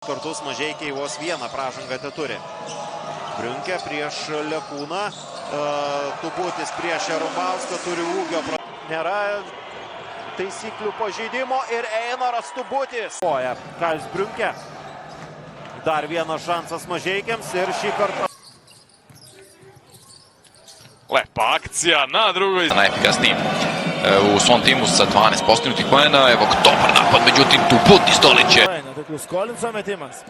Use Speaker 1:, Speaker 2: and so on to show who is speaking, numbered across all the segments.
Speaker 1: Kartus Mažeikiai vos vieną pražangą turi. Briunkė prieš Lekūną, Tubutis prieš Jarubauską, turi ūgio. Nėra taisyklių pažeidimo ir Einaras Tubutis. Kajus Briunkė. Dar vienas šansas Mažeikiams ir šį kartą.
Speaker 2: Lepa akcija na drugoj.
Speaker 3: Najefikasniji u svom timu sa 12 postignutih poena. Evo dobar napad, međutim Tubutis doleće.
Speaker 4: Netaiklus Kolinso metimas.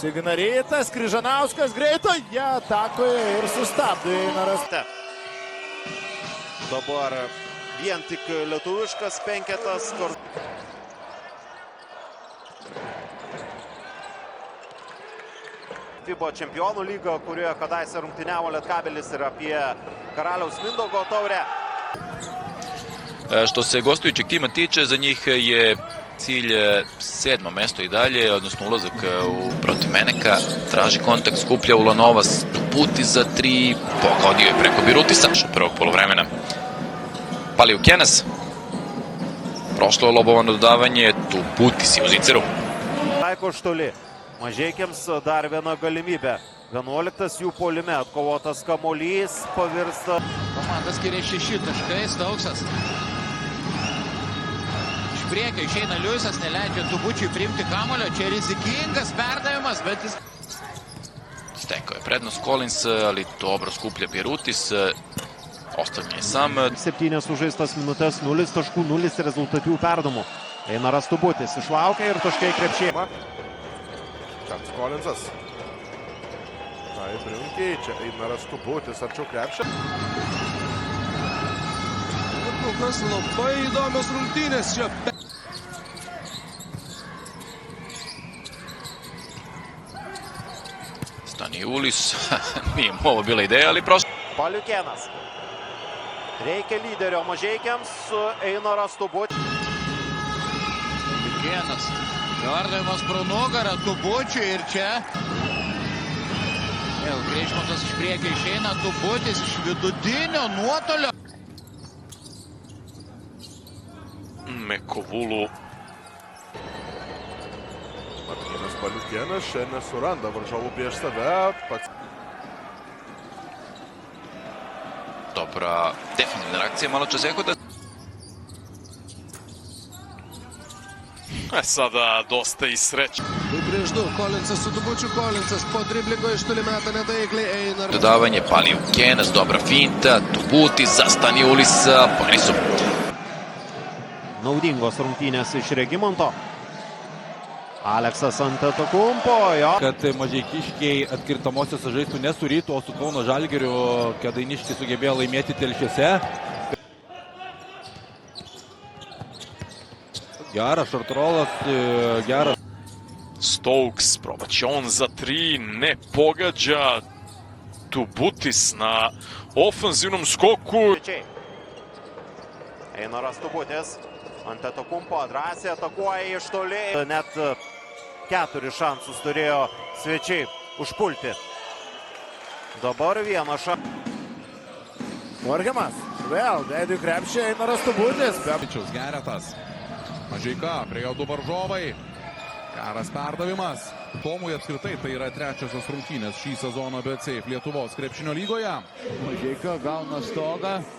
Speaker 4: Signarytas, Kryžanauskas greito, jie atakoje ir sustabdo Einaras.
Speaker 1: Dabar vien tik lietuviškas penketas. FIBA čempionų lyga, kurioje kadaise rungtyniavo Lietkabelis ir apie Karaliaus Mindaugo taurę.
Speaker 3: Što se gostujućeg tima tiče, za njih je cilj 7. mesto i dalje, odnosno ulazak protiv Meneka. Traži kontakt, skuplja Ulanovas, Tubutis za 3, pogodio je preko Birutisa. Prvog polovremena Paliukenas. Prošlo je lobovano dodavanje, Tubutis je u ziceru.
Speaker 1: Taiko Štoli. Mažeikiams dar viena galimybė. 11 jų puolime atkovotas kamuolys pavirsta.
Speaker 5: Komanda skiria 6 taškai, Stauksas. Iš priekio išeina Liujisas, neleidžia Tubučiui priimti kamuolio. Čia rizikingas perdavimas, bet jis...
Speaker 3: Stekao je prednost Collins, ali dobro skuplja Birutis. Ostavljen je sam.
Speaker 1: 7 sužaistas minutės, 0 taškų, 0 rezultatyvių perdamų. Einaras Tubutis išlaukia ir taškai krepšė.
Speaker 4: Kolinsas. Tai Briunkiai, čia Einaras Tubutis arčiau krepšio.
Speaker 6: Kas labai įdomios rungtynės čia.
Speaker 3: Staniulis, nije ovo bila ideja, ali prosto.
Speaker 1: Paliukenas. Reikia lyderio Mažeikiams, Einaras Tubutis.
Speaker 5: Paliukenas. Perdavimas pro nugarą Tubučiui ir čia. Vėl Kreišmontas iš priekio išeina, Tubutis iš vidutinio nuotolio.
Speaker 2: Mekovulu.
Speaker 4: Martynas Paliukenas šiandien suranda varžovų prieš save.
Speaker 3: Dobra definitivna reakcija, malo Čezehoda.
Speaker 2: Sada dosta i sreće.
Speaker 6: 2-2, Kolinsas su Tubučiu, Kolinsas po driblingo iš toli meta netaikliai Einaras.
Speaker 3: Dodavanje Paliukenas, dobra finta, Tubutis za Staniulisa, poeni su.
Speaker 1: Naudingos rungtynės iš Regimanto. Aleksas Antetokumpo, jo.
Speaker 7: Kad mažeikiškiai atkirtamosiose žaistų ne su Rytu, o su Kauno Žalgiriu, Kėdainiškiai sugebėjo laimėti Telšiuose. Geras šartrolas, geras.
Speaker 2: Stokes, probat će on za 3, ne pogađa. Tubutis na ofanzivnom skoku.
Speaker 1: Einaras Tubutis. Antetokumpo drąsiai atakuoja iš toli. Net 4 šansus turėjo svečiai užpulti. Dabar vieną šansą.
Speaker 4: Morgiamas. Vėl veidu krepšį Einaras Tubutis.
Speaker 8: Geretas. Mažeika, prie jo 2 varžovai. Karas perdavimas. Tomui apskritai tai yra 3-osios rungtynės šį sezoną BCF Lietuvos krepšinio lygoje.
Speaker 4: Mažeika gauna stogą.